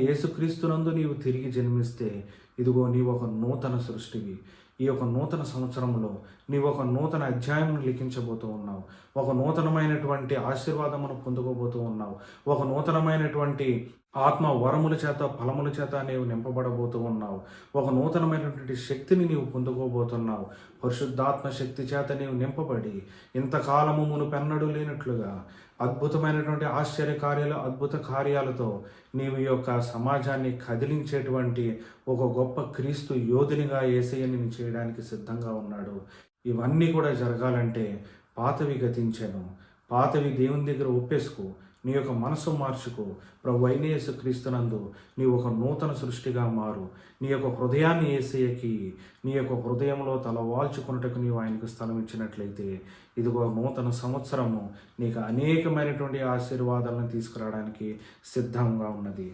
యేసుక్రీస్తునందు నీవు తిరిగి జన్మిస్తే ఇదిగో నీవు ఒక నూతన సృష్టివి. ఈ యొక్క నూతన సంవత్సరంలో నీవు ఒక నూతన అధ్యాయం లిఖించబోతూ ఉన్నావు. ఒక నూతనమైనటువంటి ఆశీర్వాదమును పొందుకోబోతూ ఉన్నావు. ఒక నూతనమైనటువంటి ఆత్మ వరముల చేత ఫలముల చేత నీవు నింపబడబోతూ ఉన్నావు. ఒక నూతనమైనటువంటి శక్తిని నీవు పొందుకోబోతున్నావు. పరిశుద్ధాత్మ శక్తి చేత నీవు నింపబడి ఇంతకాలము మునుపెన్నడూ లేనట్లుగా అద్భుతమైనటువంటి ఆశ్చర్యకార్యాలు, అద్భుత కార్యాలతో నీవు ఈ యొక్క సమాజాన్ని కదిలించేటువంటి ఒక గొప్ప క్రీస్తు యోధునిగా యేసయ్య నిన్ను చేయడానికి సిద్ధంగా ఉన్నాడు. ఇవన్నీ కూడా జరగాలంటే పాతవి గతించెను, పాతవి దేవుని దగ్గర ఒప్పేసుకో, నీ యొక్క మనసు మార్చుకో. ప్రభు అయిన యేసుక్రీస్తునందు నీ ఒక నూతన సృష్టిగా మారు. నీ యొక్క హృదయాన్ని యేసయ్యకి, నీ యొక్క హృదయంలో తలవాల్చుకున్నట్టుకు నీవు ఆయనకు స్థలం ఇచ్చినట్లయితే ఇదిగో నూతన సంవత్సరము నీకు అనేకమైనటువంటి ఆశీర్వాదాలను తీసుకురావడానికి సిద్ధంగా ఉన్నది.